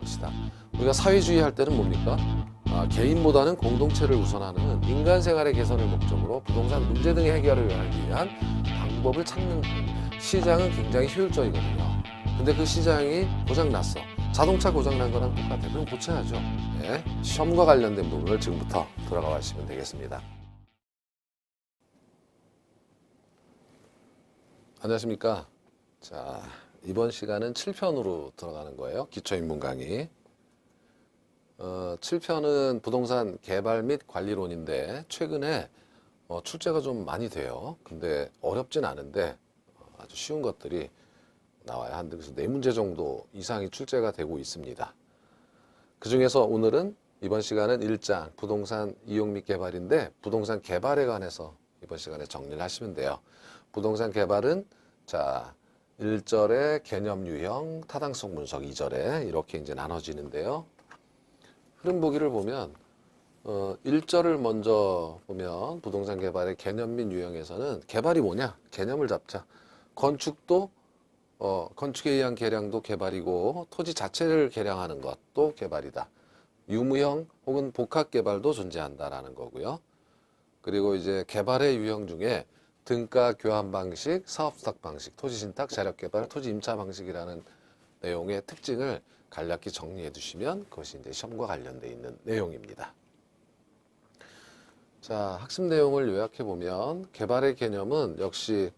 봅시다. 우리가 사회주의 할 때는 뭡니까? 개인보다는 공동체를 우선하는 인간 생활의 개선을 목적으로 부동산 문제 등의 해결을 위한 방법을 찾는 시장은 굉장히 효율적이거든요. 근데 그 시장이 고장났어. 자동차 고장난 거랑 똑같아요. 그럼 고쳐야죠. 네, 시험과 관련된 부분을 지금부터 들어가 보시면 되겠습니다. 안녕하십니까. 자, 이번 시간은 7편으로 들어가는 거예요. 기초인문 강의. 7편은 부동산 개발 및 관리론인데 최근에 출제가 좀 많이 돼요. 근데 어렵진 않은데 아주 쉬운 것들이 나와요. 한 그래서 4문제 정도 이상이 출제가 되고 있습니다. 그 중에서 오늘은 이번 시간은 1장 부동산 이용 및 개발인데 부동산 개발에 관해서 이번 시간에 정리를 하시면 돼요. 부동산 개발은 자 1절에 개념 유형, 타당성 분석 2절에 이렇게 이제 나눠지는데요. 흐름 보기를 보면 1절을 먼저 보면 부동산 개발의 개념 및 유형에서는 개발이 뭐냐? 개념을 잡자. 건축도 건축에 의한 개량도 개발이고 토지 자체를 개량하는 것도 개발이다. 유무형 혹은 복합 개발도 존재한다라는 거고요. 그리고 이제 개발의 유형 중에 등가 교환 방식, 사업 수탁 방식, 토지 신탁, 자력 개발, 토지 임차 방식이라는 내용의 특징을 간략히 정리해 두시면 그것이 이제 시험과 관련돼 있는 내용입니다. 자, 학습 내용을 요약해 보면 개발의 개념은 역시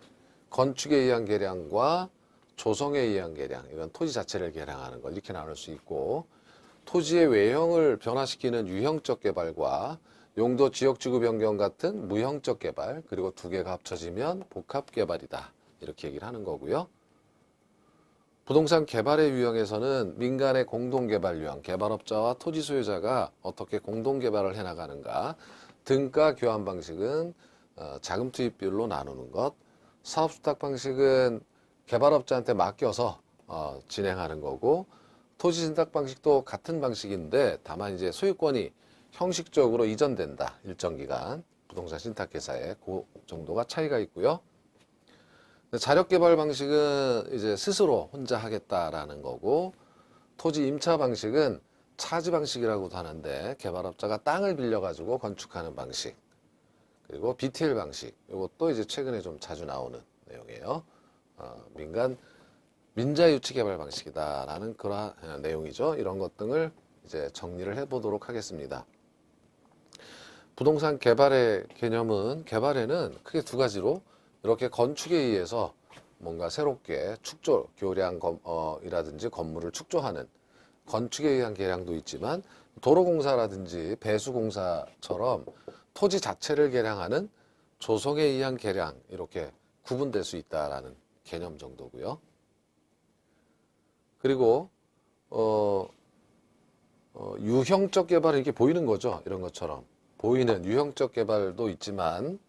건축에 의한 개량과 조성에 의한 개량, 이건 토지 자체를 개량하는 것 이렇게 나눌 수 있고 토지의 외형을 변화시키는 유형적 개발과 용도 지역지구 변경 같은 무형적 개발 그리고 두 개가 합쳐지면 복합 개발이다 이렇게 얘기를 하는 거고요. 부동산 개발의 유형에서는 민간의 공동개발 유형, 개발업자와 토지 소유자가 어떻게 공동개발을 해나가는가, 등가 교환 방식은 자금 투입 비율로 나누는 것, 사업 수탁 방식은 개발업자한테 맡겨서 진행하는 거고, 토지 신탁 방식도 같은 방식인데 다만 이제 소유권이 형식적으로 이전된다. 일정 기간 부동산 신탁회사에 그 정도가 차이가 있고요. 자력 개발 방식은 이제 스스로 혼자 하겠다라는 거고 토지 임차 방식은 차지 방식이라고도 하는데 개발업자가 땅을 빌려 가지고 건축하는 방식 그리고 BTL 방식 이것도 이제 최근에 좀 자주 나오는 내용이에요. 민자 유치 개발 방식이다라는 그러한 내용이죠. 이런 것 등을 이제 정리를 해보도록 하겠습니다. 부동산 개발의 개념은 개발에는 크게 두 가지로 이렇게 건축에 의해서 뭔가 새롭게 축조, 교량이라든지 건물을 축조하는 건축에 의한 개량도 있지만 도로공사라든지 배수공사처럼 토지 자체를 개량하는 조성에 의한 개량 이렇게 구분될 수 있다라는 개념 정도고요. 그리고 유형적 개발은 이렇게 보이는 거죠. 이런 것처럼 보이는 유형적 개발도 있지만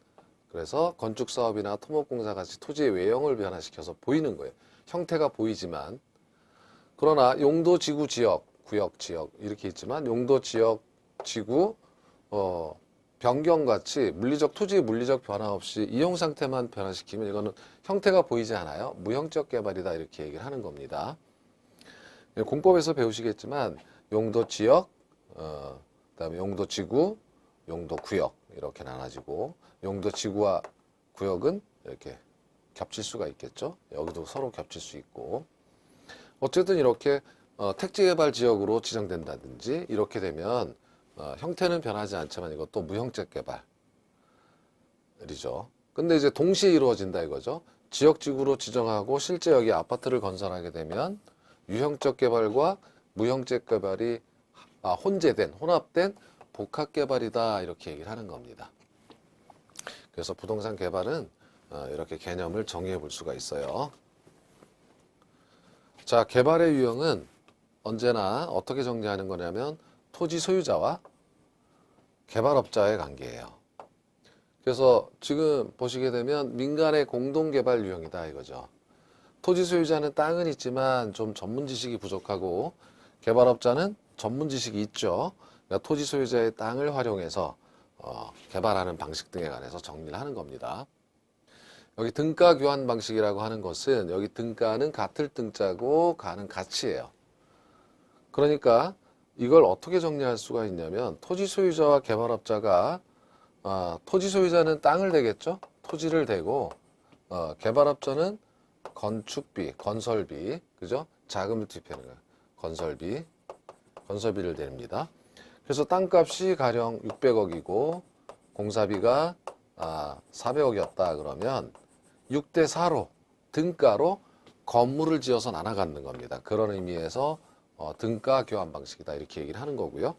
그래서 건축사업이나 토목공사 같이 토지의 외형을 변화시켜서 보이는 거예요. 형태가 보이지만 그러나 용도, 지구, 지역, 구역, 지역 이렇게 있지만 용도, 지역, 지구, 변경같이 물리적 토지의 물리적 변화 없이 이용 상태만 변화시키면 이거는 형태가 보이지 않아요. 무형적 개발이다 이렇게 얘기를 하는 겁니다. 공법에서 배우시겠지만 용도, 지역, 그다음에 용도, 지구, 용도, 구역 이렇게 나눠지고 용도, 지구와 구역은 이렇게 겹칠 수가 있겠죠. 여기도 서로 겹칠 수 있고 어쨌든 이렇게 택지개발 지역으로 지정된다든지 이렇게 되면 형태는 변하지 않지만 이것도 무형적 개발이죠. 근데 이제 동시에 이루어진다 이거죠. 지역지구로 지정하고 실제 여기 아파트를 건설하게 되면 유형적 개발과 무형적 개발이 혼합된 복합 개발이다 이렇게 얘기를 하는 겁니다. 그래서 부동산 개발은 이렇게 개념을 정의해 볼 수가 있어요. 자, 개발의 유형은 언제나 어떻게 정리하는 거냐면 토지 소유자와 개발업자의 관계예요. 그래서 지금 보시게 되면 민간의 공동개발 유형이다 이거죠. 토지 소유자는 땅은 있지만 좀 전문 지식이 부족하고 개발업자는 전문 지식이 있죠. 그러니까 토지 소유자의 땅을 활용해서 개발하는 방식 등에 관해서 정리를 하는 겁니다. 여기 등가 교환 방식이라고 하는 것은 여기 등가는 같을 등자고 가는 가치예요. 그러니까 이걸 어떻게 정리할 수가 있냐면 토지 소유자와 개발업자가 토지 소유자는 땅을 대겠죠. 토지를 대고 개발업자는 건축비, 건설비, 그죠? 자금을 투입하는 거예요. 건설비를 댑니다. 그래서 땅값이 가령 600억이고 공사비가 400억이었다 그러면 6대 4로 등가로 건물을 지어서 나눠 갖는 겁니다. 그런 의미에서 등가 교환 방식이다 이렇게 얘기를 하는 거고요.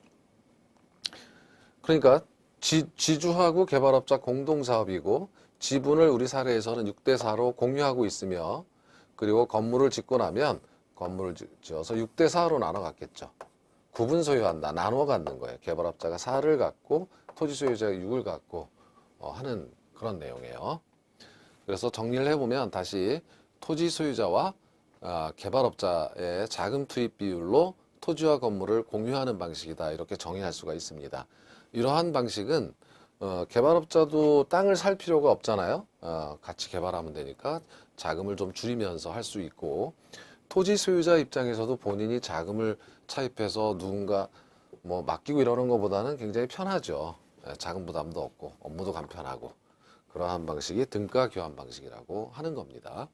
그러니까 지주하고 개발업자 공동사업이고 지분을 우리 사례에서는 6대 4로 공유하고 있으며 그리고 건물을 짓고 나면 건물을 지어서 6대 4로 나눠 갖겠죠. 구분 소유한다. 나눠 갖는 거예요. 개발업자가 4를 갖고 토지 소유자가 6을 갖고 하는 그런 내용이에요. 그래서 정리를 해보면 다시 토지 소유자와 개발업자의 자금 투입 비율로 토지와 건물을 공유하는 방식이다. 이렇게 정의할 수가 있습니다. 이러한 방식은 개발업자도 땅을 살 필요가 없잖아요. 같이 개발하면 되니까 자금을 좀 줄이면서 할 수 있고 토지 소유자 입장에서도 본인이 자금을 차입해서 누군가 뭐 맡기고 이러는 것보다는 굉장히 편하죠. 자금 부담도 없고 업무도 간편하고 그러한 방식이 등가 교환 방식이라고 하는 겁니다.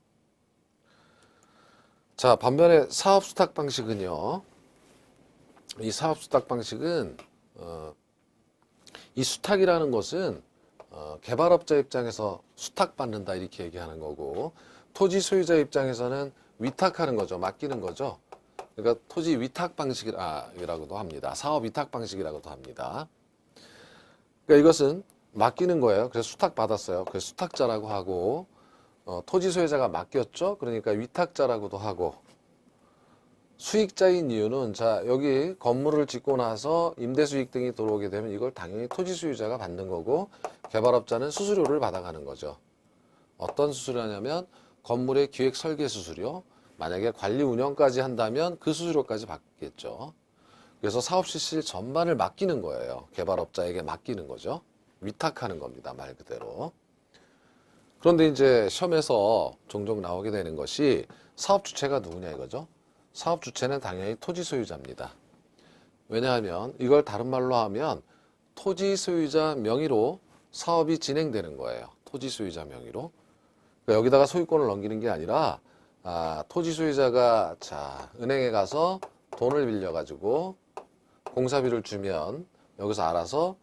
자, 반면에 사업 수탁 방식은요. 이 사업 수탁 방식은 이 수탁이라는 것은 개발업자 입장에서 수탁받는다 이렇게 얘기하는 거고 토지 소유자 입장에서는 위탁하는 거죠. 맡기는 거죠. 그러니까 토지 위탁 방식이라고도 합니다. 사업 위탁 방식이라고도 합니다. 그러니까 이것은 맡기는 거예요. 그래서 수탁 받았어요. 그래서 수탁자라고 하고 토지 소유자가 맡겼죠. 그러니까 위탁자라고도 하고 수익자인 이유는 자 여기 건물을 짓고 나서 임대수익 등이 들어오게 되면 이걸 당연히 토지 소유자가 받는 거고 개발업자는 수수료를 받아가는 거죠. 어떤 수수료냐면 건물의 기획 설계 수수료, 만약에 관리 운영까지 한다면 그 수수료까지 받겠죠. 그래서 사업 실시 전반을 맡기는 거예요. 개발업자에게 맡기는 거죠. 위탁하는 겁니다. 말 그대로. 그런데 이제 시험에서 종종 나오게 되는 것이 사업 주체가 누구냐 이거죠. 사업 주체는 당연히 토지 소유자입니다. 왜냐하면 이걸 다른 말로 하면 토지 소유자 명의로 사업이 진행되는 거예요. 토지 소유자 명의로. 그러니까 여기다가 소유권을 넘기는 게 아니라 토지 소유자가 자 은행에 가서 돈을 빌려가지고 공사비를 주면 여기서 알아서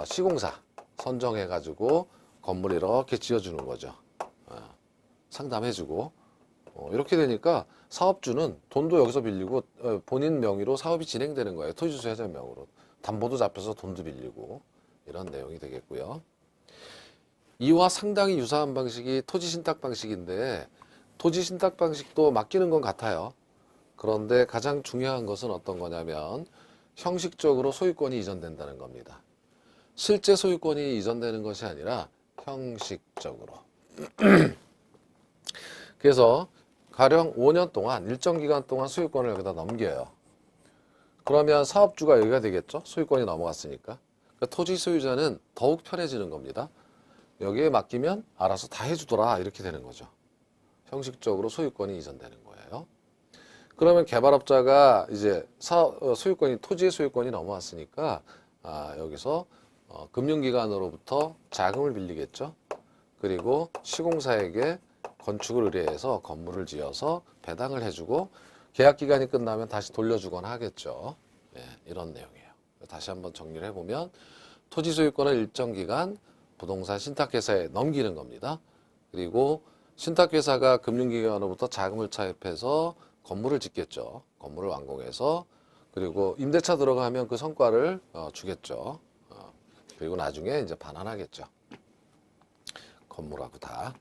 시공사 선정해가지고 건물 이렇게 지어주는 거죠. 상담해주고 이렇게 되니까 사업주는 돈도 여기서 빌리고 본인 명의로 사업이 진행되는 거예요. 토지 소유자 명의로. 담보도 잡혀서 돈도 빌리고 이런 내용이 되겠고요. 이와 상당히 유사한 방식이 토지 신탁 방식인데 토지 신탁 방식도 맡기는 건 같아요. 그런데 가장 중요한 것은 어떤 거냐면 형식적으로 소유권이 이전된다는 겁니다. 실제 소유권이 이전되는 것이 아니라 형식적으로. 그래서 가령 5년 동안 일정 기간 동안 소유권을 여기다 넘겨요. 그러면 사업주가 여기가 되겠죠? 소유권이 넘어갔으니까. 그러니까 토지 소유자는 더욱 편해지는 겁니다. 여기에 맡기면 알아서 다 해주더라 이렇게 되는 거죠. 형식적으로 소유권이 이전되는 거예요. 그러면 개발업자가 이제 소유권이 토지의 소유권이 넘어왔으니까 여기서 금융기관으로부터 자금을 빌리겠죠. 그리고 시공사에게 건축을 의뢰해서 건물을 지어서 배당을 해주고 계약기간이 끝나면 다시 돌려주거나 하겠죠. 예, 이런 내용이에요. 다시 한번 정리를 해보면 토지 소유권을 일정 기간 부동산 신탁회사에 넘기는 겁니다. 그리고 신탁회사가 금융기관으로부터 자금을 차입해서 건물을 짓겠죠. 건물을 완공해서 그리고 임대차 들어가면 그 성과를 주겠죠. 그리고 나중에 이제 반환하겠죠. 건물하고 다.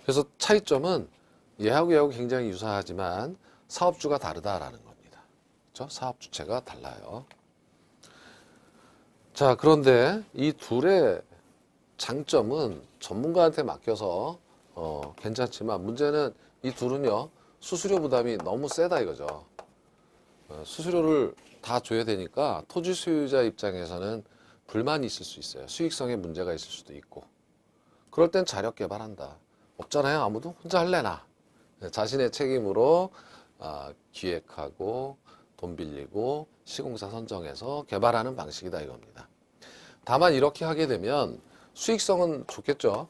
그래서 차이점은 얘하고 굉장히 유사하지만 사업주가 다르다라는 겁니다. 그렇죠? 사업 주체가 달라요. 자, 그런데 이 둘의 장점은 전문가한테 맡겨서 괜찮지만 문제는 이 둘은요 수수료 부담이 너무 세다 이거죠. 수수료를 다 줘야 되니까 토지 소유자 입장에서는 불만이 있을 수 있어요. 수익성에 문제가 있을 수도 있고. 그럴 땐 자력 개발한다. 없잖아요. 아무도 혼자 할래나. 자신의 책임으로 기획하고 돈 빌리고 시공사 선정해서 개발하는 방식이다 이겁니다. 다만 이렇게 하게 되면 수익성은 좋겠죠.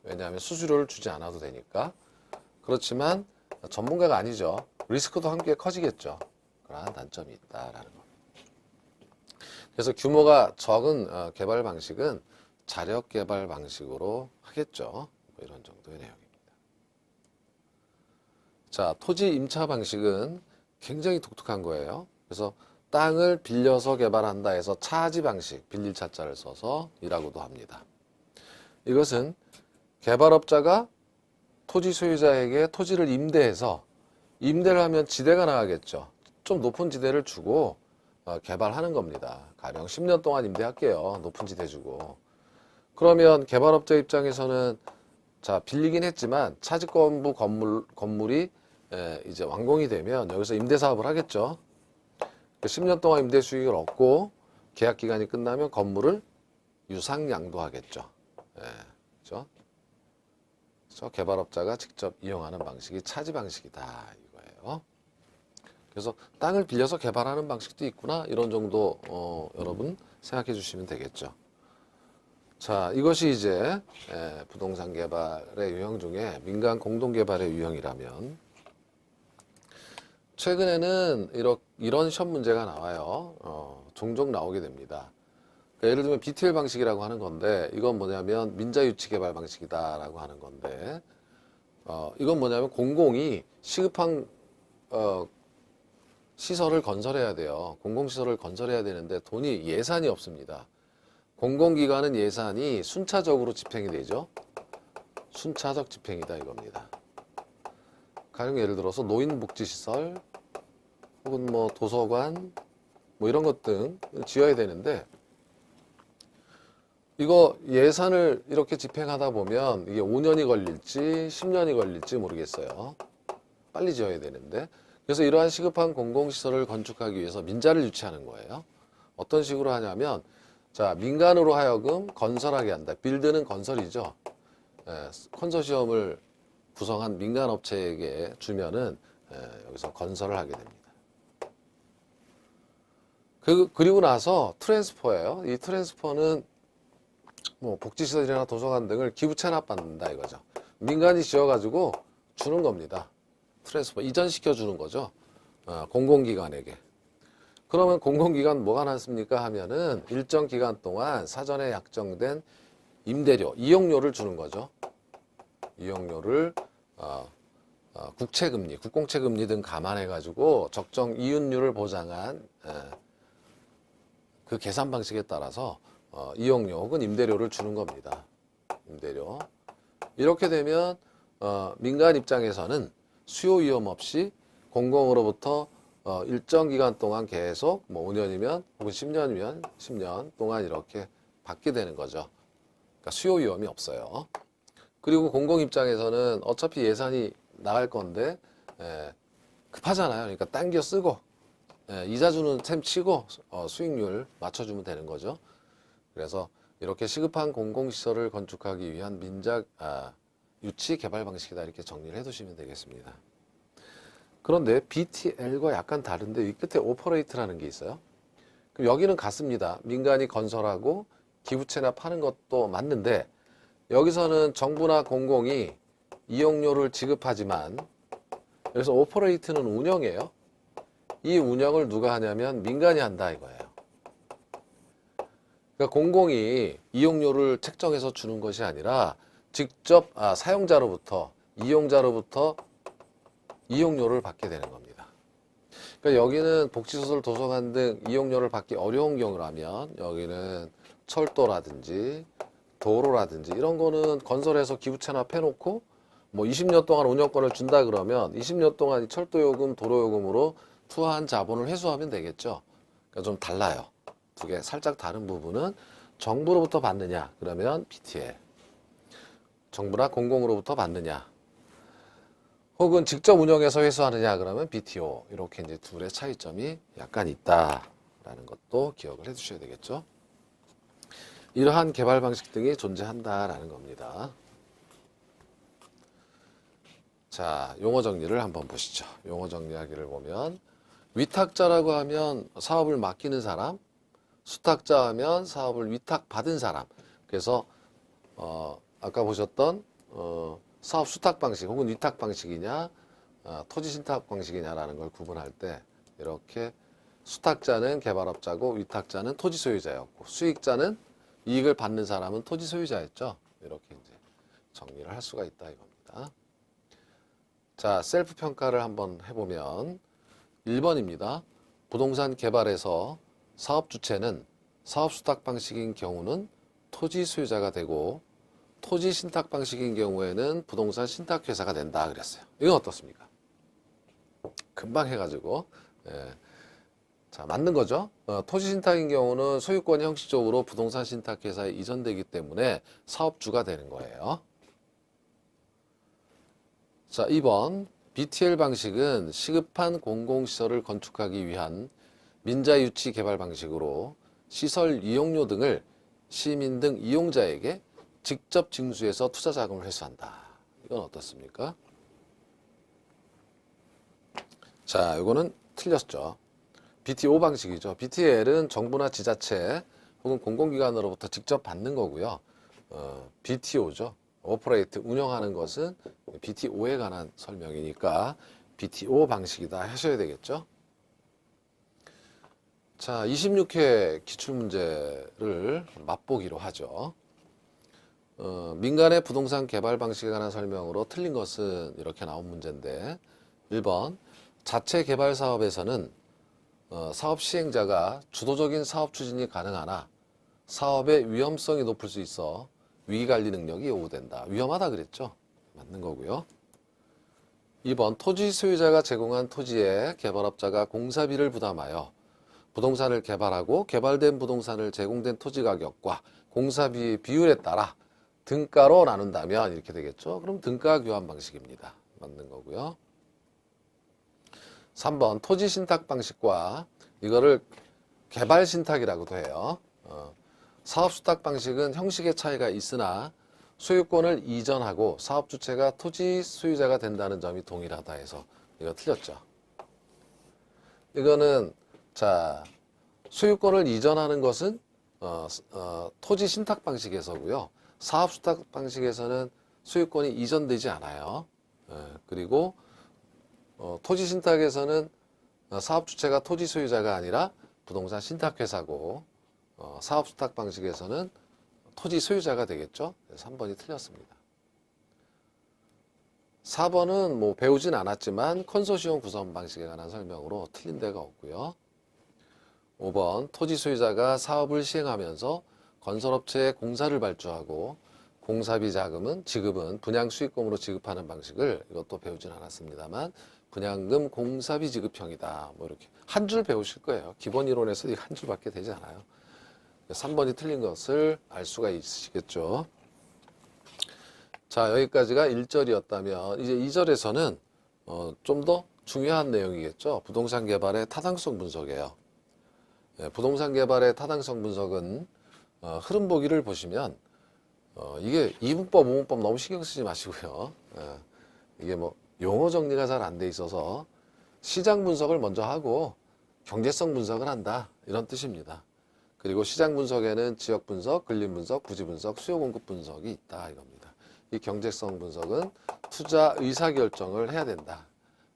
왜냐하면 수수료를 주지 않아도 되니까. 그렇지만 전문가가 아니죠. 리스크도 함께 커지겠죠. 그러한 단점이 있다라는 거. 그래서 규모가 적은 개발 방식은 자력 개발 방식으로 하겠죠. 뭐 이런 정도의 내용입니다. 자, 토지 임차 방식은 굉장히 독특한 거예요. 그래서 땅을 빌려서 개발한다 해서 차지 방식, 빌릴 차자를 써서 이라고도 합니다. 이것은 개발업자가 토지 소유자에게 토지를 임대해서 임대를 하면 지대가 나가겠죠. 좀 높은 지대를 주고 개발하는 겁니다. 가령 10년 동안 임대할게요. 높은 지대 주고. 그러면 개발업자 입장에서는 자, 빌리긴 했지만 차지권부 건물이 이제 완공이 되면 여기서 임대 사업을 하겠죠. 10년 동안 임대 수익을 얻고 계약 기간이 끝나면 건물을 유상양도하겠죠. 그렇죠? 그래서 개발업자가 직접 이용하는 방식이 차지 방식이다 이거예요. 그래서 땅을 빌려서 개발하는 방식도 있구나 이런 정도 여러분 생각해 주시면 되겠죠. 자, 이것이 이제 부동산 개발의 유형 중에 민간 공동개발의 유형이라면 최근에는 이런 시험 문제가 나와요. 종종 나오게 됩니다. 그러니까 예를 들면 BTL 방식이라고 하는 건데 이건 뭐냐면 민자유치 개발 방식이다라고 하는 건데 이건 뭐냐면 공공이 시급한 시설을 건설해야 돼요. 공공시설을 건설해야 되는데 돈이 예산이 없습니다. 공공기관은 예산이 순차적으로 집행이 되죠. 순차적 집행이다 이겁니다. 가령 예를 들어서 노인복지시설 혹은 뭐 도서관 뭐 이런 것 등 지어야 되는데 이거 예산을 이렇게 집행하다 보면 이게 5년이 걸릴지 10년이 걸릴지 모르겠어요. 빨리 지어야 되는데 그래서 이러한 시급한 공공시설을 건축하기 위해서 민자를 유치하는 거예요. 어떤 식으로 하냐면 자, 민간으로 하여금 건설하게 한다. 빌드는 건설이죠. 컨소시엄을 구성한 민간 업체에게 주면은 여기서 건설을 하게 됩니다. 그리고 나서 트랜스퍼예요. 이 트랜스퍼는 뭐 복지시설이나 도서관 등을 기부 체납받는다 이거죠. 민간이 지어가지고 주는 겁니다. 트랜스퍼 이전시켜 주는 거죠. 공공기관에게. 그러면 공공기관 뭐가 남습니까 하면은 일정 기간 동안 사전에 약정된 임대료, 이용료를 주는 거죠. 이용료를 국채금리, 국공채금리 등 감안해가지고 적정 이윤율을 보장한 그 계산 방식에 따라서 이용료 혹은 임대료를 주는 겁니다. 임대료. 이렇게 되면 민간 입장에서는 수요 위험 없이 공공으로부터 일정 기간 동안 계속 뭐 5년이면 혹은 10년이면 10년 동안 이렇게 받게 되는 거죠. 그러니까 수요 위험이 없어요. 그리고 공공 입장에서는 어차피 예산이 나갈 건데 급하잖아요. 그러니까 당겨 쓰고 이자 주는 셈 치고 수익률 맞춰주면 되는 거죠. 그래서 이렇게 시급한 공공시설을 건축하기 위한 유치 개발 방식이다 이렇게 정리를 해두시면 되겠습니다. 그런데 BTL과 약간 다른데 이 끝에 오퍼레이트라는 게 있어요. 그럼 여기는 같습니다. 민간이 건설하고 기부채납하는 것도 맞는데 여기서는 정부나 공공이 이용료를 지급하지만 여기서 오퍼레이트는 운영이에요. 이 운영을 누가 하냐면 민간이 한다 이거예요. 그러니까 공공이 이용료를 책정해서 주는 것이 아니라 직접 사용자로부터 이용자로부터 이용료를 받게 되는 겁니다. 그러니까 여기는 복지시설, 도서관 등 이용료를 받기 어려운 경우라면 여기는 철도라든지 도로라든지 이런 거는 건설해서 기부채납해놓고 뭐 20년 동안 운영권을 준다 그러면 20년 동안 이 철도요금, 도로요금으로 투하한 자본을 회수하면 되겠죠. 그러니까 좀 달라요. 두 개 살짝 다른 부분은 정부로부터 받느냐 그러면 BTL, 정부나 공공으로부터 받느냐 혹은 직접 운영해서 회수하느냐 그러면 BTO 이렇게 이제 둘의 차이점이 약간 있다라는 것도 기억을 해두셔야 되겠죠. 이러한 개발 방식 등이 존재한다라는 겁니다. 자, 용어 정리를 한번 보시죠. 용어 정리하기를 보면 위탁자라고 하면 사업을 맡기는 사람, 수탁자 하면 사업을 위탁받은 사람. 그래서 아까 보셨던 사업 수탁 방식 혹은 위탁 방식이냐 토지 신탁 방식이냐라는 걸 구분할 때 이렇게 수탁자는 개발업자고 위탁자는 토지 소유자였고 수익자는 이익을 받는 사람은 토지 소유자였죠. 이렇게 이제 정리를 할 수가 있다 이겁니다. 자, 셀프 평가를 한번 해보면 1번입니다. 부동산 개발에서 사업 주체는 사업 수탁 방식인 경우는 토지 소유자가 되고 토지 신탁 방식인 경우에는 부동산 신탁 회사가 된다 그랬어요. 이건 어떻습니까? 금방 해가지고 자, 맞는 거죠. 토지 신탁인 경우는 소유권이 형식적으로 부동산 신탁 회사에 이전되기 때문에 사업주가 되는 거예요. 자, 2번 BTL 방식은 시급한 공공시설을 건축하기 위한 민자유치 개발 방식으로 시설 이용료 등을 시민 등 이용자에게 직접 징수해서 투자 자금을 회수한다. 이건 어떻습니까? 자, 이거는 틀렸죠. BTO 방식이죠. BTL은 정부나 지자체 혹은 공공기관으로부터 직접 받는 거고요. BTO죠. 오퍼레이트 운영하는 것은 BTO에 관한 설명이니까 BTO 방식이다 하셔야 되겠죠. 자, 26회 기출문제를 맛보기로 하죠. 민간의 부동산 개발 방식에 관한 설명으로 틀린 것은 이렇게 나온 문제인데 1번 자체 개발 사업에서는 사업 시행자가 주도적인 사업 추진이 가능하나 사업의 위험성이 높을 수 있어 위기관리 능력이 요구된다. 위험하다 그랬죠? 맞는 거고요. 2번 토지 소유자가 제공한 토지에 개발업자가 공사비를 부담하여 부동산을 개발하고 개발된 부동산을 제공된 토지 가격과 공사비의 비율에 따라 등가로 나눈다면 이렇게 되겠죠. 그럼 등가 교환 방식입니다. 맞는 거고요. 3번 토지 신탁 방식과 이거를 개발 신탁이라고도 해요. 사업 수탁 방식은 형식의 차이가 있으나 소유권을 이전하고 사업 주체가 토지 소유자가 된다는 점이 동일하다 해서 이거 틀렸죠. 이거는 자 소유권을 이전하는 것은 토지 신탁 방식에서고요. 사업 수탁 방식에서는 소유권이 이전되지 않아요. 그리고 토지 신탁에서는 사업 주체가 토지 소유자가 아니라 부동산 신탁 회사고 사업 수탁 방식에서는 토지 소유자가 되겠죠. 그래서 3번이 틀렸습니다. 4번은 뭐 배우진 않았지만 컨소시엄 구성 방식에 관한 설명으로 틀린 데가 없고요. 5번 토지 소유자가 사업을 시행하면서 건설업체에 공사를 발주하고 공사비 자금은 지급은 분양 수익금으로 지급하는 방식을 이것도 배우진 않았습니다만 분양금 공사비 지급형이다. 뭐 이렇게 한 줄 배우실 거예요. 기본 이론에서 이거 한 줄밖에 되지 않아요. 3번이 틀린 것을 알 수가 있으시겠죠. 자, 여기까지가 1절이었다면 이제 2절에서는 좀 더 중요한 내용이겠죠. 부동산 개발의 타당성 분석이에요. 부동산 개발의 타당성 분석은 흐름 보기를 보시면 이게 이분법, 오분법 너무 신경 쓰지 마시고요. 이게 뭐 용어 정리가 잘 안 돼 있어서 시장 분석을 먼저 하고 경제성 분석을 한다 이런 뜻입니다. 그리고 시장 분석에는 지역 분석, 근린 분석, 부지 분석, 수요 공급 분석이 있다 이겁니다. 이 경제성 분석은 투자 의사 결정을 해야 된다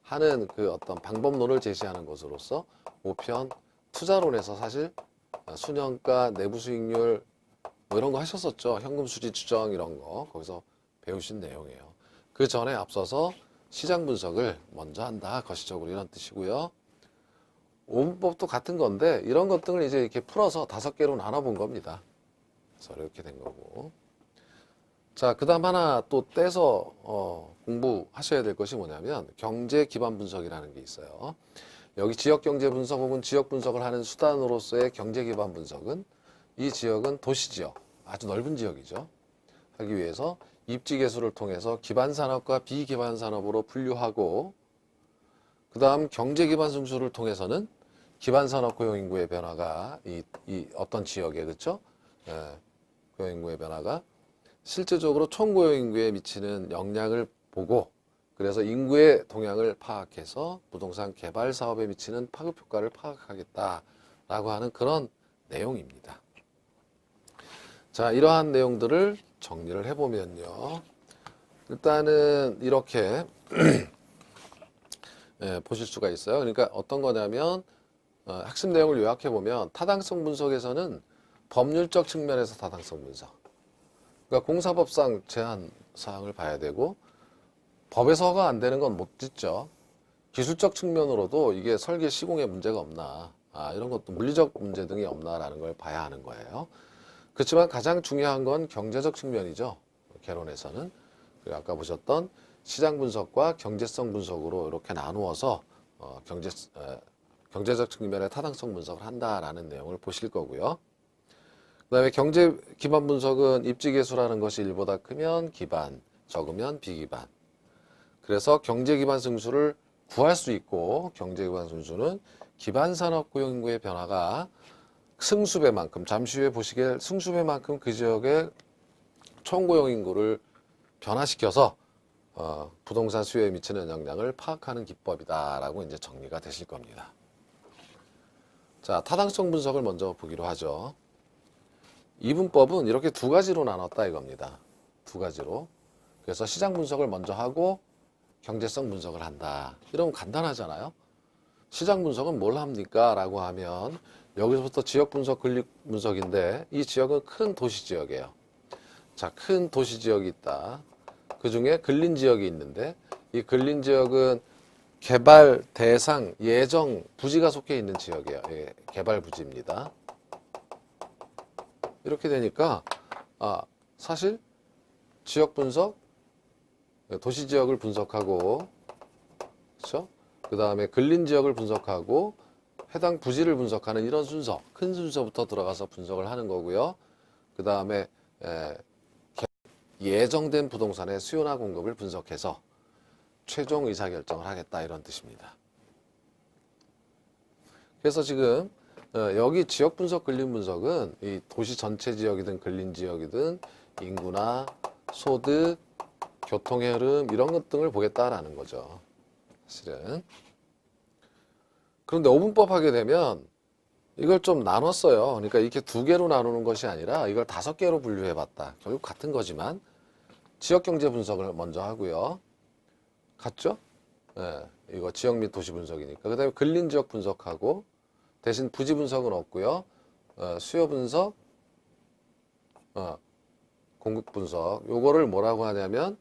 하는 그 어떤 방법론을 제시하는 것으로서 5편 투자론에서 사실 순현가, 내부 수익률 뭐 이런 거 하셨었죠. 현금 수지 추정 이런 거 거기서 배우신 내용이에요. 그 전에 앞서서 시장 분석을 먼저 한다. 거시적으로 이런 뜻이고요. 오분법도 같은 건데 이런 것들을 이제 이렇게 풀어서 5개로 나눠본 겁니다. 그래서 이렇게 된 거고. 자, 그 다음 하나 또 떼서 공부하셔야 될 것이 뭐냐면 경제 기반 분석이라는 게 있어요. 여기 지역 경제 분석 혹은 지역 분석을 하는 수단으로서의 경제 기반 분석은 이 지역은 도시 지역, 아주 넓은 지역이죠. 하기 위해서 입지 계수를 통해서 기반 산업과 비기반 산업으로 분류하고 그 다음 경제 기반 승수를 통해서는 기반 산업 고용 인구의 변화가 이 어떤 지역에 그렇죠? 고용 인구의 변화가 실제적으로 총 고용 인구에 미치는 영향을 보고 그래서 인구의 동향을 파악해서 부동산 개발 사업에 미치는 파급 효과를 파악하겠다라고 하는 그런 내용입니다. 자, 이러한 내용들을 정리를 해보면요. 일단은 이렇게 보실 수가 있어요. 그러니까 어떤 거냐면 핵심 내용을 요약해보면 타당성 분석에서는 법률적 측면에서 타당성 분석. 그러니까 공사법상 제한 사항을 봐야 되고 법에서 허가 안 되는 건 못 짓죠. 기술적 측면으로도 이게 설계 시공에 문제가 없나, 이런 것도 물리적 문제 등이 없나라는 걸 봐야 하는 거예요. 그렇지만 가장 중요한 건 경제적 측면이죠. 개론에서는. 그리고 아까 보셨던 시장 분석과 경제성 분석으로 이렇게 나누어서 경제적 측면의 타당성 분석을 한다라는 내용을 보실 거고요. 그 다음에 경제 기반 분석은 입지 계수라는 것이 1보다 크면 기반, 적으면 비기반. 그래서 경제 기반 승수를 구할 수 있고 경제 기반 승수는 기반 산업 고용 인구의 변화가 승수배만큼, 잠시 후에 보시길 승수배만큼 그 지역의 총 고용 인구를 변화시켜서 부동산 수요에 미치는 영향을 파악하는 기법이다라고 이제 정리가 되실 겁니다. 자, 타당성 분석을 먼저 보기로 하죠. 이분법은 이렇게 두 가지로 나눴다 이겁니다. 두 가지로. 그래서 시장 분석을 먼저 하고 경제성 분석을 한다. 이러면 간단하잖아요. 시장 분석은 뭘 합니까? 라고 하면 여기서부터 지역 분석, 근lik 분석인데 이 지역은 큰 도시 지역이에요. 자, 큰 도시 지역이 있다. 그 중에 근린 지역이 있는데 이 근린 지역은 개발 대상 예정 부지가 속해 있는 지역이에요. 예, 개발 부지입니다. 이렇게 되니까 사실 지역 분석, 도시 지역을 분석하고, 그렇죠? 그 다음에 근린 지역을 분석하고 해당 부지를 분석하는 이런 순서, 큰 순서부터 들어가서 분석을 하는 거고요. 그 다음에 예정된 부동산의 수요나 공급을 분석해서 최종 의사결정을 하겠다 이런 뜻입니다. 그래서 지금 여기 지역 분석, 근린 분석은 이 도시 전체 지역이든 근린 지역이든 인구나 소득, 교통의 흐름 이런 것 등을 보겠다라는 거죠. 사실은. 그런데 오분법 하게 되면 이걸 좀 나눴어요. 그러니까 이렇게 두 개로 나누는 것이 아니라 이걸 5개로 분류해 봤다. 결국 같은 거지만 지역 경제 분석을 먼저 하고요. 같죠? 네, 이거 지역 및 도시 분석이니까. 그 다음에 근린 지역 분석하고 대신 부지 분석은 없고요. 수요 분석, 공급 분석. 요거를 뭐라고 하냐면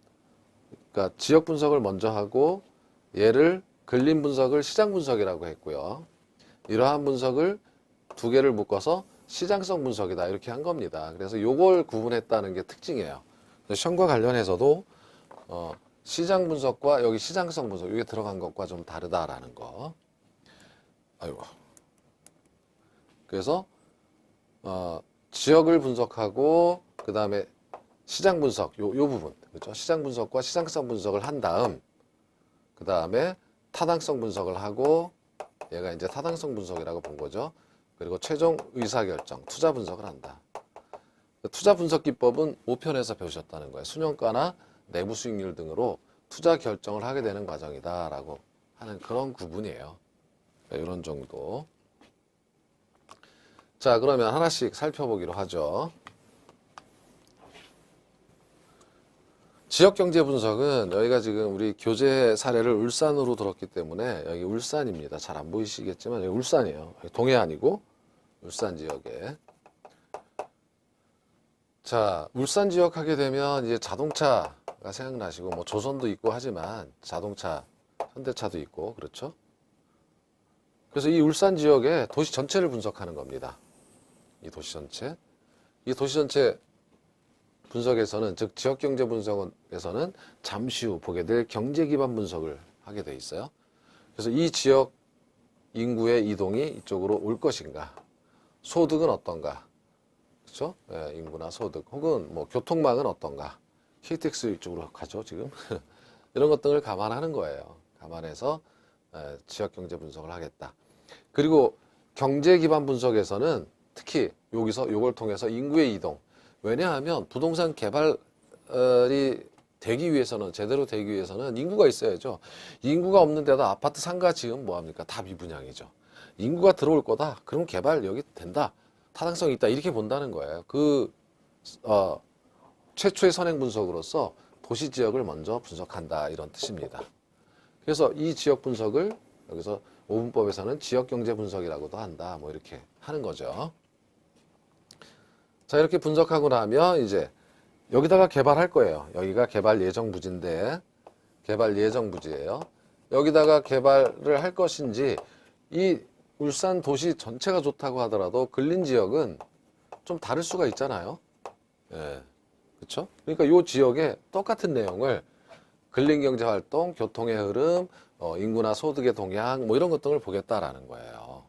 그러니까 지역 분석을 먼저 하고 얘를 근린 분석을 시장 분석이라고 했고요. 이러한 분석을 두 개를 묶어서 시장성 분석이다 이렇게 한 겁니다. 그래서 요걸 구분했다는 게 특징이에요. 시험과 관련해서도 시장 분석과 여기 시장성 분석 이게 들어간 것과 좀 다르다라는 거. 아이고. 그래서 지역을 분석하고 그 다음에 시장 분석 요 부분 그렇죠? 시장 분석과 시장성 분석을 한 다음 그 다음에 타당성 분석을 하고 얘가 이제 타당성 분석이라고 본 거죠. 그리고 최종 의사결정 투자 분석을 한다. 투자 분석 기법은 5편에서 배우셨다는 거예요. 순영가나 내부 수익률 등으로 투자 결정을 하게 되는 과정이다라고 하는 그런 구분이에요. 이런 정도. 자, 그러면 하나씩 살펴보기로 하죠. 지역경제 분석은 여기가 지금 우리 교재 사례를 울산으로 들었기 때문에 여기 울산입니다. 잘 안 보이시겠지만 여기 울산이에요. 동해안이고 울산 지역에. 자, 울산 지역 하게 되면 이제 자동차가 생각나시고 뭐 조선도 있고 하지만 자동차, 현대차도 있고 그렇죠? 그래서 이 울산 지역의 도시 전체를 분석하는 겁니다. 이 도시 전체. 이 도시 전체 분석에서는 즉 지역경제 분석에서는 잠시 후 보게 될 경제 기반 분석을 하게 돼 있어요. 그래서 이 지역 인구의 이동이 이쪽으로 올 것인가, 소득은 어떤가, 그렇죠? 예, 인구나 소득 혹은 뭐 교통망은 어떤가, KTX 이쪽으로 가죠 지금 이런 것 등을 감안하는 거예요. 감안해서 지역경제 분석을 하겠다. 그리고 경제 기반 분석에서는 특히 여기서 이걸 통해서 인구의 이동. 왜냐하면 부동산 개발이 되기 위해서는, 제대로 되기 위해서는 인구가 있어야죠. 인구가 없는 데다 아파트 상가 지으면 뭐합니까? 다 미분양이죠. 인구가 들어올 거다. 그럼 개발력이 된다. 타당성이 있다. 이렇게 본다는 거예요. 최초의 선행 분석으로서 도시 지역을 먼저 분석한다. 이런 뜻입니다. 그래서 이 지역 분석을 여기서 오분법에서는 지역 경제 분석이라고도 한다. 뭐 이렇게 하는 거죠. 자, 이렇게 분석하고 나면 이제 여기다가 개발할 거예요. 여기가 개발 예정 부지인데, 개발 예정 부지예요. 여기다가 개발을 할 것인지, 이 울산 도시 전체가 좋다고 하더라도 근린 지역은 좀 다를 수가 있잖아요. 예. 그렇죠? 그러니까 이 지역에 똑같은 내용을 근린경제활동, 교통의 흐름, 인구나 소득의 동향, 뭐 이런 것 등을 보겠다라는 거예요.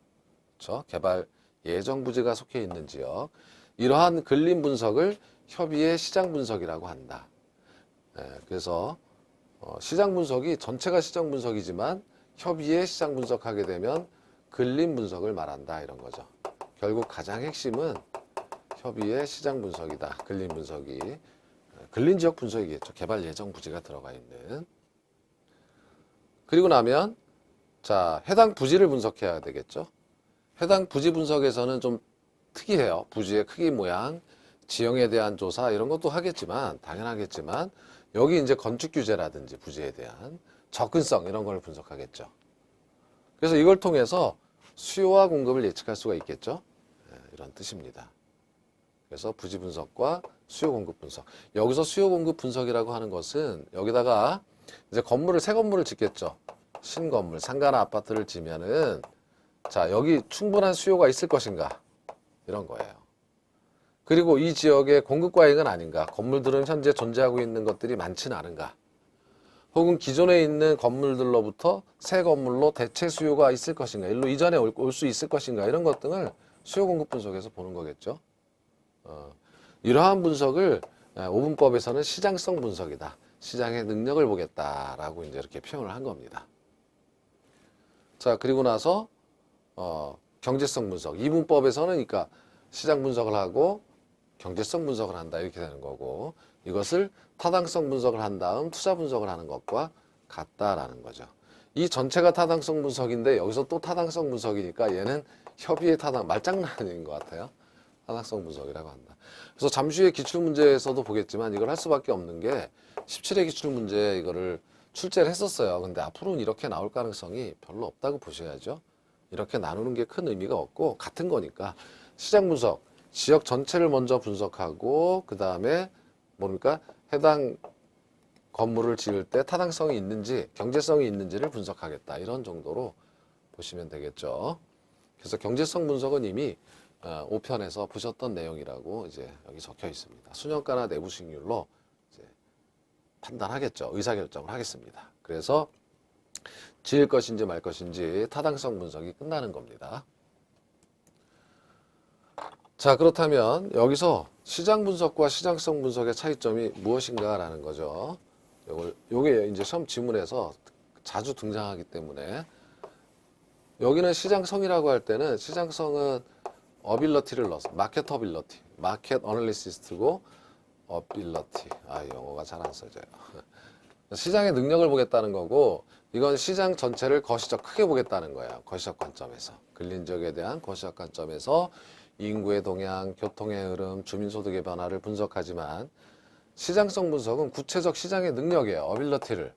그렇죠? 개발 예정 부지가 속해 있는 지역. 이러한 근린 분석을 협의의 시장 분석이라고 한다. 그래서 시장 분석이 전체가 시장 분석이지만 협의의 시장 분석하게 되면 근린 분석을 말한다 이런 거죠. 결국 가장 핵심은 협의의 시장 분석이다. 근린 분석이. 근린 지역 분석이겠죠. 개발 예정 부지가 들어가 있는. 그리고 나면 자, 해당 부지를 분석해야 되겠죠. 해당 부지 분석에서는 좀 특이해요. 부지의 크기 모양, 지형에 대한 조사 이런 것도 하겠지만 당연하겠지만 여기 이제 건축 규제라든지 부지에 대한 접근성 이런 걸 분석하겠죠. 그래서 이걸 통해서 수요와 공급을 예측할 수가 있겠죠. 이런 뜻입니다. 그래서 부지 분석과 수요 공급 분석. 여기서 수요 공급 분석이라고 하는 것은 여기다가 이제 새 건물을 짓겠죠. 신건물, 상가나 아파트를 지면은 자, 여기 충분한 수요가 있을 것인가? 이런 거예요. 그리고 이 지역의 공급 과잉은 아닌가? 건물들은 현재 존재하고 있는 것들이 많지는 않은가? 혹은 기존에 있는 건물들로부터 새 건물로 대체 수요가 있을 것인가? 일로 이전에 올 수 있을 것인가? 이런 것 등을 수요 공급 분석에서 보는 거겠죠. 이러한 분석을 오분법에서는 시장성 분석이다. 시장의 능력을 보겠다라고 이제 이렇게 표현을 한 겁니다. 자, 그리고 나서 경제성 분석. 이분법에서는 그러니까 시장 분석을 하고 경제성 분석을 한다 이렇게 되는 거고 이것을 타당성 분석을 한 다음 투자 분석을 하는 것과 같다라는 거죠. 이 전체가 타당성 분석인데 여기서 또 타당성 분석이니까 얘는 협의의 말장난인 것 같아요. 타당성 분석이라고 한다. 그래서 잠시 후에 기출문제에서도 보겠지만 이걸 할 수밖에 없는 게 17회 기출문제 이거를 출제를 했었어요. 근데 앞으로는 이렇게 나올 가능성이 별로 없다고 보셔야죠. 이렇게 나누는 게 큰 의미가 없고 같은 거니까 시장 분석, 지역 전체를 먼저 분석하고 그 다음에 뭡니까? 해당 건물을 지을 때 타당성이 있는지 경제성이 있는지를 분석하겠다. 이런 정도로 보시면 되겠죠. 그래서 경제성 분석은 이미 5편에서 보셨던 내용이라고 이제 여기 적혀 있습니다. 수년가나 내부 수익률로 이제 판단하겠죠. 의사결정을 하겠습니다. 그래서 지을 것인지 말 것인지 타당성 분석이 끝나는 겁니다. 자, 그렇다면 여기서 시장 분석과 시장성 분석의 차이점이 무엇인가라는 거죠. 요게 이제 시험 지문에서 자주 등장하기 때문에 여기는 시장성이라고 할 때는 시장성은 어빌러티를 넣어서 마켓 어빌러티, 마켓 어널리시스트고 어빌러티. 영어가 잘 안 써져요. 시장의 능력을 보겠다는 거고 이건 시장 전체를 거시적 크게 보겠다는 거예요. 거시적 관점에서. 근린 지역에 대한 거시적 관점에서 인구의 동향, 교통의 흐름, 주민소득의 변화를 분석하지만 시장성 분석은 구체적 시장의 능력이에요. 어빌러티를.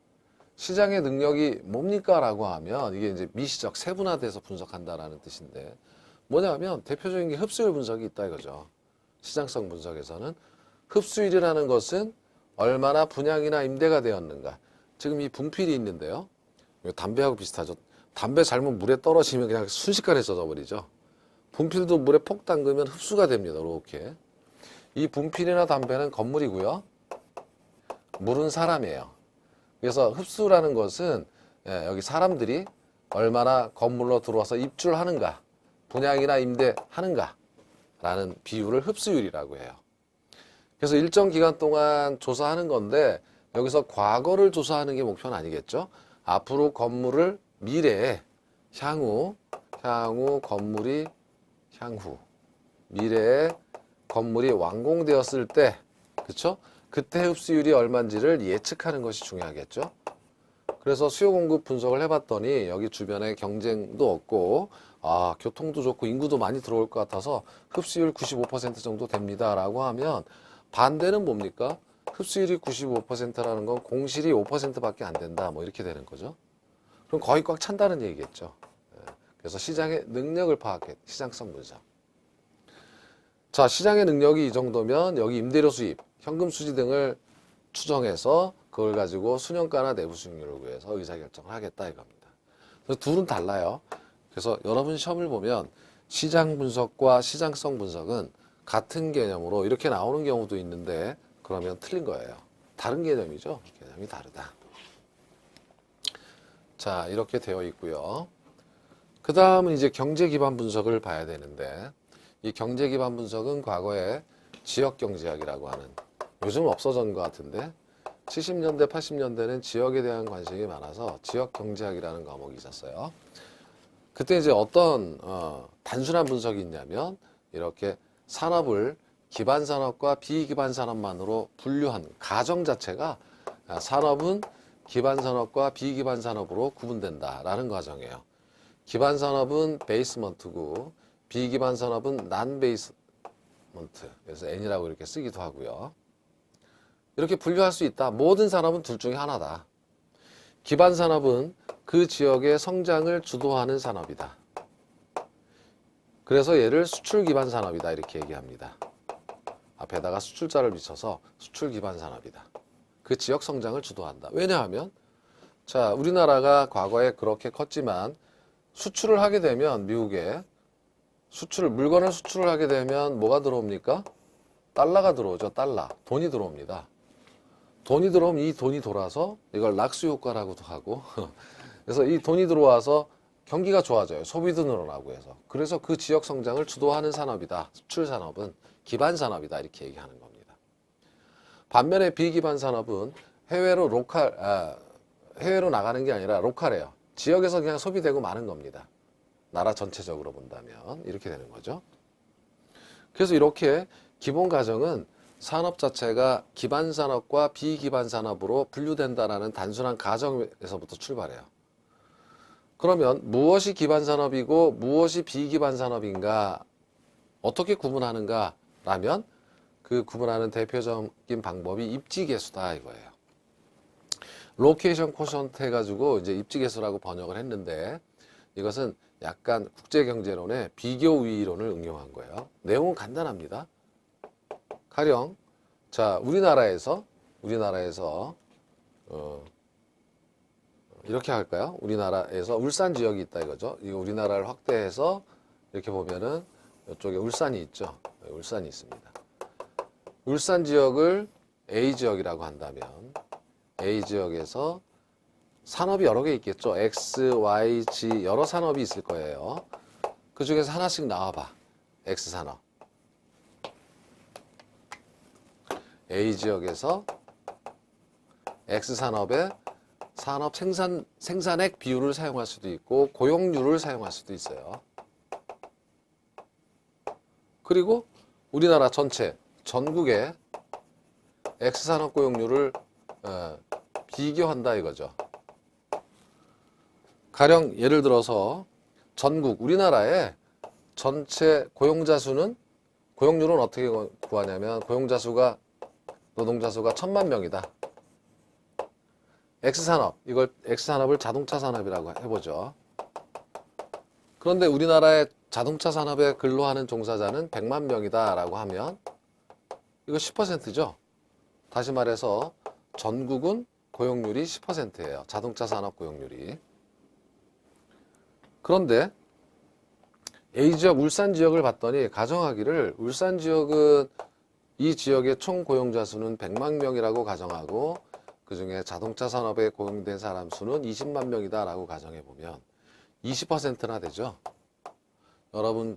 시장의 능력이 뭡니까? 라고 하면 이게 이제 미시적, 세분화돼서 분석한다라는 뜻인데 뭐냐면 대표적인 게 흡수율 분석이 있다 이거죠. 시장성 분석에서는 흡수율이라는 것은 얼마나 분양이나 임대가 되었는가. 지금 이 분필이 있는데요. 담배하고 비슷하죠. 담배 잘못 물에 떨어지면 그냥 순식간에 젖어버리죠. 분필도 물에 폭 담그면 흡수가 됩니다. 이렇게. 이 분필이나 담배는 건물이고요. 물은 사람이에요. 그래서 흡수라는 것은 여기 사람들이 얼마나 건물로 들어와서 입주하는가, 분양이나 임대하는가 라는 비율을 흡수율이라고 해요. 그래서 일정 기간 동안 조사하는 건데 여기서 과거를 조사하는 게 목표는 아니겠죠. 앞으로 건물을 미래에 향후 건물이 미래에 건물이 완공되었을 때 그쵸? 그때 흡수율이 얼마인지를 예측하는 것이 중요하겠죠. 그래서 수요 공급 분석을 해봤더니 여기 주변에 경쟁도 없고 교통도 좋고 인구도 많이 들어올 것 같아서 흡수율 95% 정도 됩니다 라고 하면, 반대는 뭡니까? 흡수율이 95%라는 건 공실이 5%밖에 안 된다, 뭐 이렇게 되는 거죠. 그럼 거의 꽉 찬다는 얘기겠죠. 그래서 시장의 능력을 파악해, 시장성 분석. 자, 시장의 능력이 이 정도면 여기 임대료 수입, 현금 수지 등을 추정해서 그걸 가지고 수년가나 내부 수익률을 구해서 의사결정을 하겠다 이겁니다. 그래서 둘은 달라요. 그래서 여러분 시험을 보면 시장 분석과 시장성 분석은 같은 개념으로 이렇게 나오는 경우도 있는데, 그러면 틀린 거예요. 다른 개념이죠. 개념이 다르다. 자, 이렇게 되어 있고요. 그 다음은 이제 경제 기반 분석을 봐야 되는데, 이 경제 기반 분석은 과거에 지역 경제학이라고 하는, 요즘 없어진 것 같은데 70년대 80년대는 지역에 대한 관심이 많아서 지역 경제학이라는 과목이 있었어요. 그때 이제 어떤 단순한 분석이 있냐면, 이렇게 산업을 기반 산업과 비기반 산업만으로 분류한 가정 자체가, 산업은 기반 산업과 비기반 산업으로 구분된다라는 과정이에요. 기반 산업은 베이스먼트고 비기반 산업은 난 베이스먼트, 그래서 N이라고 이렇게 쓰기도 하고요. 이렇게 분류할 수 있다. 모든 산업은 둘 중에 하나다. 기반 산업은 그 지역의 성장을 주도하는 산업이다. 그래서 얘를 수출 기반 산업이다 이렇게 얘기합니다. 앞에다가 수출자를 붙여서 수출 기반 산업이다. 그 지역 성장을 주도한다. 왜냐하면 자, 우리나라가 과거에 그렇게 컸지만 수출을 하게 되면, 미국에 물건을 수출을 하게 되면 뭐가 들어옵니까? 달러가 들어오죠. 달러. 돈이 들어옵니다. 돈이 들어오면 이 돈이 돌아서 이걸 낙수 효과라고도 하고 그래서 이 돈이 들어와서 경기가 좋아져요. 소비도 늘어나고 해서. 그래서 그 지역 성장을 주도하는 산업이다. 수출 산업은 기반 산업이다 이렇게 얘기하는 겁니다. 반면에 비기반 산업은 해외로 나가는 게 아니라 로컬해요. 지역에서 그냥 소비되고 마는 겁니다. 나라 전체적으로 본다면 이렇게 되는 거죠. 그래서 이렇게 기본 가정은 산업 자체가 기반 산업과 비기반 산업으로 분류된다라는 단순한 가정에서부터 출발해요. 그러면 무엇이 기반 산업이고 무엇이 비기반 산업인가, 어떻게 구분하는가 라면, 그 구분하는 대표적인 방법이 입지계수다 이거예요. 로케이션 코션트 해가지고 이제 입지계수라고 번역을 했는데, 이것은 약간 국제경제론의 비교우위론을 응용한 거예요. 내용은 간단합니다. 가령 자, 우리나라에서 이렇게 할까요? 우리나라에서 울산 지역이 있다 이거죠. 이 우리나라를 확대해서 이렇게 보면은 이쪽에 울산이 있죠. 울산이 있습니다. 울산 지역을 A 지역이라고 한다면 A 지역에서 산업이 여러 개 있겠죠. X, Y, Z 여러 산업이 있을 거예요. 그 중에서 하나씩 나와봐. X 산업. A 지역에서 X 산업의 산업 생산액 비율을 사용할 수도 있고 고용률을 사용할 수도 있어요. 그리고 우리나라 전국의 X 산업 고용률을 비교한다 이거죠. 가령 예를 들어서 우리나라의 전체 고용률은 어떻게 구하냐면, 노동자 수가 1000만 명이다. X산업을 자동차 산업이라고 해보죠. 그런데 우리나라의 자동차 산업에 근로하는 종사자는 100만 명이다 라고 하면 이거 10%죠. 다시 말해서 전국은 고용률이 10%예요. 자동차 산업 고용률이. 그런데 A 지역, 울산 지역을 봤더니 가정하기를 울산 지역은 이 지역의 총 고용자 수는 100만 명이라고 가정하고 그 중에 자동차 산업에 고용된 사람 수는 20만 명이다 라고 가정해보면 20%나 되죠. 여러분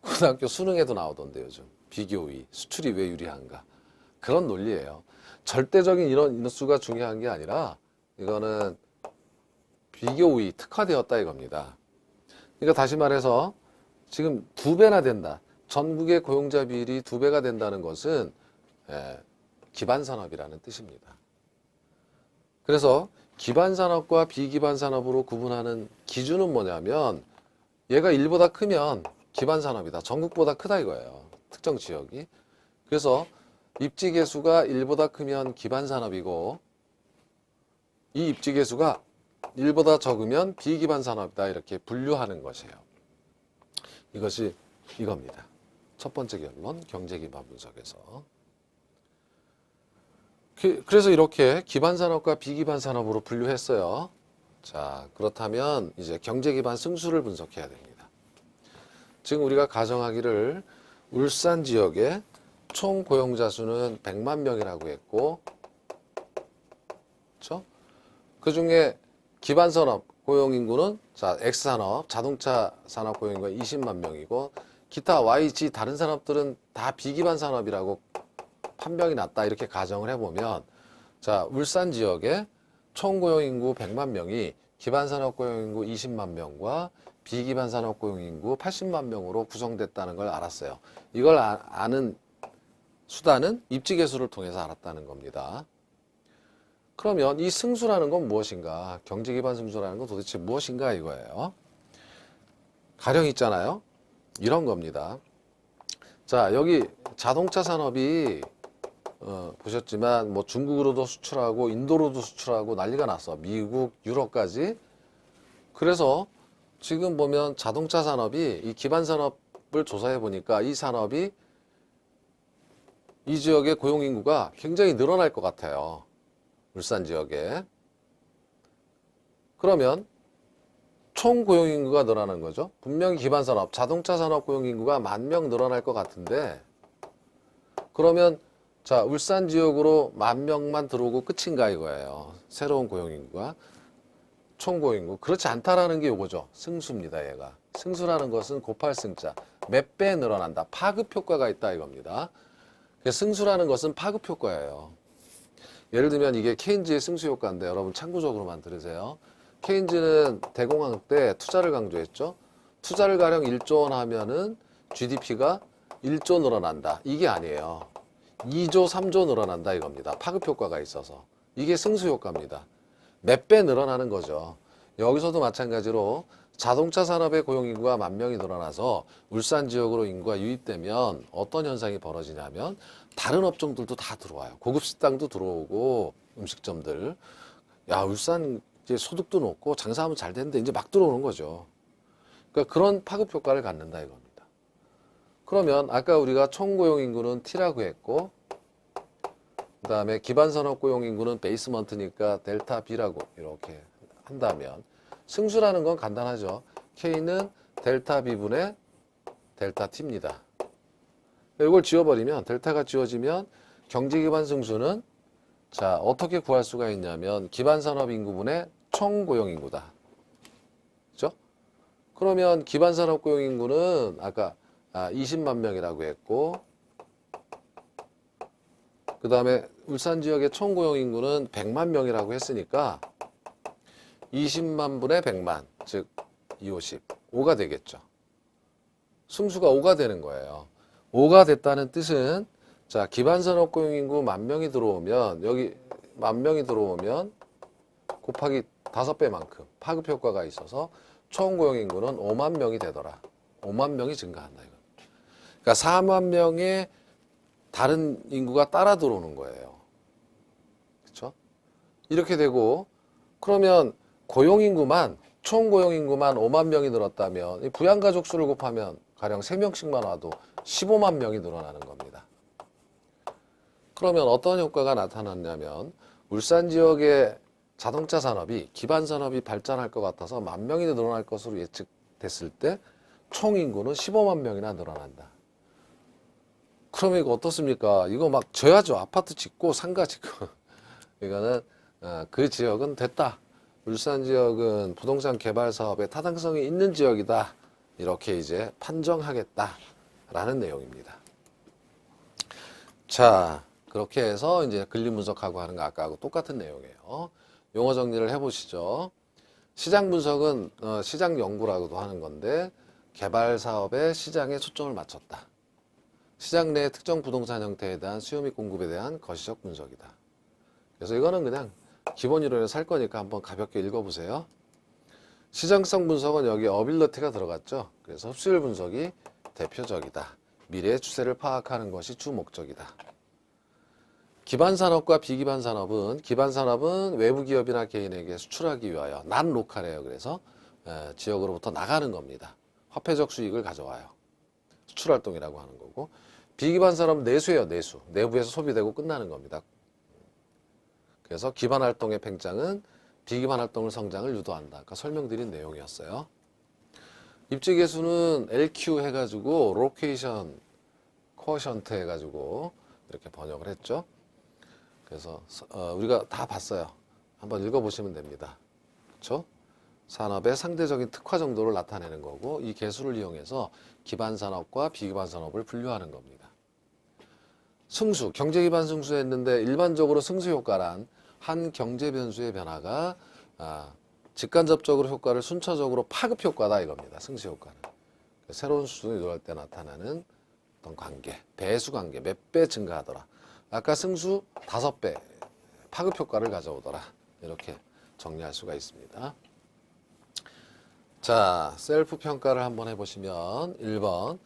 고등학교 수능에도 나오던데 요즘 비교의, 수출이 왜 유리한가, 그런 논리예요. 절대적인 이런 인수가 중요한 게 아니라 이거는 비교의 특화되었다 이겁니다. 그러니까 다시 말해서 지금 2배나 된다. 전국의 고용자 비율이 2배가 된다는 것은 기반 산업이라는 뜻입니다. 그래서 기반 산업과 비기반 산업으로 구분하는 기준은 뭐냐면 얘가 1보다 크면 기반 산업이다. 전국보다 크다 이거예요. 특정 지역이. 그래서 입지 개수가 1보다 크면 기반 산업이고 이 입지 개수가 1보다 적으면 비기반 산업이다. 이렇게 분류하는 것이에요. 이것이 이겁니다. 첫 번째 결론, 경제기반 분석에서. 그래서 이렇게 기반 산업과 비기반 산업으로 분류했어요. 자, 그렇다면 이제 경제기반 승수를 분석해야 됩니다. 지금 우리가 가정하기를 울산 지역의 총 고용자 수는 100만 명이라고 했고, 그렇죠? 그 중에 기반 산업 고용 인구는 자, X산업, 자동차 산업 고용 인구가 20만 명이고, 기타 YG 다른 산업들은 다 비기반 산업이라고 판명이 났다 이렇게 가정을 해보면 자 울산 지역의 총 고용 인구 100만 명이 기반 산업 고용 인구 20만 명과 비기반 산업 고용 인구 80만 명으로 구성됐다는 걸 알았어요. 이걸 아는 수단은 입지 개수를 통해서 알았다는 겁니다. 그러면 이 승수라는 건 무엇인가? 경제 기반 승수라는 건 도대체 무엇인가 이거예요. 가령 있잖아요. 이런 겁니다. 자 여기 자동차 산업이 보셨지만 뭐 중국으로도 수출하고 인도로도 수출하고 난리가 났어. 미국, 유럽까지. 그래서 지금 보면 자동차 산업이 이 기반 산업을 조사해 보니까 이 산업이 이 지역의 고용 인구가 굉장히 늘어날 것 같아요. 울산 지역에. 그러면 총 고용 인구가 늘어나는 거죠. 분명히 기반 산업, 자동차 산업 고용 인구가 10,000명 늘어날 것 같은데 그러면 자, 울산 지역으로 10,000명만 들어오고 끝인가 이거예요. 새로운 고용인구가. 총 고용인구. 그렇지 않다라는 게 이거죠. 승수입니다, 얘가. 승수라는 것은 곱할 승자. 몇 배 늘어난다. 파급 효과가 있다 이겁니다. 승수라는 것은 파급 효과예요. 예를 들면 이게 케인즈의 승수 효과인데 여러분 참고적으로만 들으세요. 케인즈는 대공황 때 투자를 강조했죠. 투자를 가령 1조 원 하면은 GDP가 1조 늘어난다. 이게 아니에요. 2조, 3조 늘어난다 이겁니다. 파급 효과가 있어서. 이게 승수 효과입니다. 몇 배 늘어나는 거죠. 여기서도 마찬가지로 자동차 산업의 고용 인구가 10,000명이 늘어나서 울산 지역으로 인구가 유입되면 어떤 현상이 벌어지냐면 다른 업종들도 다 들어와요. 고급 식당도 들어오고 음식점들. 야, 울산 이제 소득도 높고 장사하면 잘 되는데 이제 막 들어오는 거죠. 그러니까 그런 파급 효과를 갖는다 이겁니다. 그러면 아까 우리가 총 고용 인구는 T라고 했고 그 다음에 기반 산업 고용 인구는 베이스먼트니까 델타 B라고 이렇게 한다면 승수라는 건 간단하죠. K는 델타 B분의 델타 T입니다. 이걸 지워버리면 델타가 지워지면 경제 기반 승수는 자 어떻게 구할 수가 있냐면 기반 산업 인구분의 총 고용 인구다. 그렇죠? 그러면 기반 산업 고용 인구는 아까 20만 명이라고 했고 그 다음에 울산 지역의 총 고용 인구는 100만 명이라고 했으니까 20만 분의 100만 즉 250, 5가 되겠죠. 승수가 5가 되는 거예요. 5가 됐다는 뜻은 자 기반 산업 고용 인구 10,000명이 들어오면 여기 10,000명이 들어오면 곱하기 5배만큼 파급 효과가 있어서 총 고용 인구는 5만 명이 되더라. 5만 명이 증가한다 이거. 그러니까 4만 명의 다른 인구가 따라 들어오는 거예요. 그렇죠? 이렇게 되고 그러면 고용인구만 총 고용인구만 5만 명이 늘었다면 이 부양가족 수를 곱하면 가령 3명씩만 와도 15만 명이 늘어나는 겁니다. 그러면 어떤 효과가 나타났냐면 울산 지역의 자동차 산업이 기반 산업이 발전할 것 같아서 10,000명이 늘어날 것으로 예측됐을 때 총 인구는 15만 명이나 늘어난다. 그러면 이거 어떻습니까? 이거 막 져야죠. 아파트 짓고 상가 짓고. 이거는 그 지역은 됐다. 울산 지역은 부동산 개발 사업에 타당성이 있는 지역이다. 이렇게 이제 판정하겠다라는 내용입니다. 자, 그렇게 해서 이제 근리 분석하고 하는 거 아까하고 똑같은 내용이에요. 용어 정리를 해보시죠. 시장 분석은 시장 연구라고도 하는 건데 개발 사업에 시장에 초점을 맞췄다. 시장 내 특정 부동산 형태에 대한 수요 및 공급에 대한 거시적 분석이다. 그래서 이거는 그냥 기본 이론에서 살 거니까 한번 가볍게 읽어보세요. 시장성 분석은 여기 어빌리티가 들어갔죠. 그래서 흡수율 분석이 대표적이다. 미래의 추세를 파악하는 것이 주 목적이다. 기반 산업과 비기반 산업은, 기반 산업은 외부 기업이나 개인에게 수출하기 위하여 난 로컬해요. 그래서 지역으로부터 나가는 겁니다. 화폐적 수익을 가져와요. 수출 활동이라고 하는 거고, 비기반 산업은 내수예요. 내수. 내부에서 소비되고 끝나는 겁니다. 그래서 기반 활동의 팽창은 비기반 활동의 성장을 유도한다. 아까 설명드린 내용이었어요. 입지 계수는 LQ 해가지고 로케이션 코어션트 해가지고 이렇게 번역을 했죠. 그래서 우리가 다 봤어요. 한번 읽어보시면 됩니다. 그렇죠? 산업의 상대적인 특화 정도를 나타내는 거고, 이 계수를 이용해서 기반 산업과 비기반 산업을 분류하는 겁니다. 승수, 경제 기반 승수 했는데 일반적으로 승수 효과란 한 경제 변수의 변화가 직간접적으로 효과를 순차적으로 파급 효과다 이겁니다. 승수 효과는. 새로운 수준이 이동할 때 나타나는 어떤 관계, 배수 관계, 몇 배 증가하더라. 아까 승수 5배 파급 효과를 가져오더라. 이렇게 정리할 수가 있습니다. 자, 셀프 평가를 한번 해보시면 1번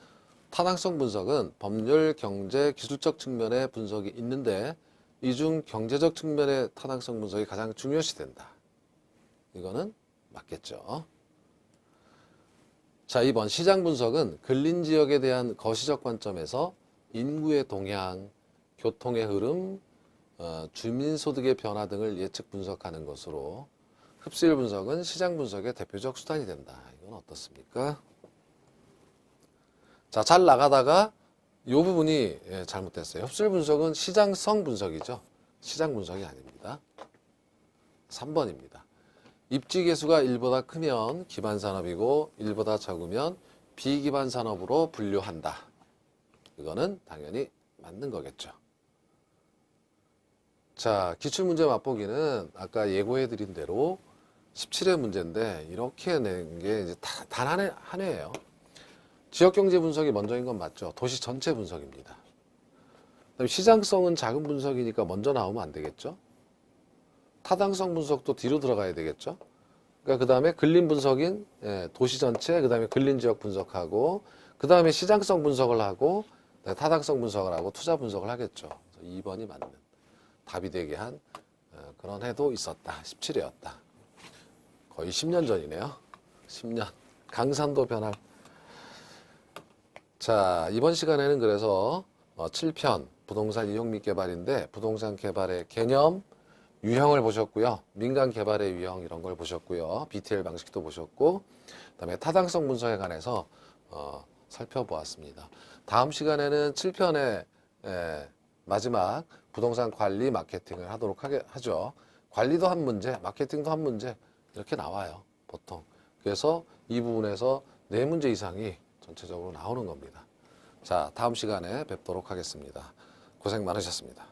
타당성 분석은 법률, 경제, 기술적 측면의 분석이 있는데 이 중 경제적 측면의 타당성 분석이 가장 중요시 된다. 이거는 맞겠죠. 자, 2번 시장 분석은 근린 지역에 대한 거시적 관점에서 인구의 동향, 교통의 흐름, 주민소득의 변화 등을 예측 분석하는 것으로 흡수율 분석은 시장 분석의 대표적 수단이 된다. 이건 어떻습니까? 자, 잘 나가다가 이 부분이 잘못됐어요. 흡수율 분석은 시장성 분석이죠. 시장 분석이 아닙니다. 3번입니다. 입지 계수가 1보다 크면 기반 산업이고 1보다 적으면 비기반 산업으로 분류한다. 이거는 당연히 맞는 거겠죠. 자, 기출문제 맛보기는 아까 예고해드린 대로 17회 문제인데 이렇게 낸 게 이제 단 한 회예요. 지역경제 분석이 먼저인 건 맞죠. 도시 전체 분석입니다. 그다음에 시장성은 작은 분석이니까 먼저 나오면 안 되겠죠. 타당성 분석도 뒤로 들어가야 되겠죠. 그러니까 그 다음에 근린 분석인 도시 전체, 그 다음에 근린 지역 분석하고, 그 다음에 시장성 분석을 하고, 타당성 분석을 하고, 투자 분석을 하겠죠. 2번이 맞는 답이 되게 한 그런 해도 있었다. 17회였다. 거의 10년 전이네요. 10년. 강산도 변할. 자, 이번 시간에는 그래서 7편 부동산 이용 및 개발인데 부동산 개발의 개념, 유형을 보셨고요. 민간 개발의 유형 이런 걸 보셨고요. BTL 방식도 보셨고, 그다음에 타당성 분석에 관해서 살펴보았습니다. 다음 시간에는 7편의 마지막 부동산 관리 마케팅을 하도록 하죠. 관리도 한 문제, 마케팅도 한 문제 이렇게 나와요. 보통. 그래서 이 부분에서 4문제 이상이 전체적으로 나오는 겁니다. 자, 다음 시간에 뵙도록 하겠습니다. 고생 많으셨습니다.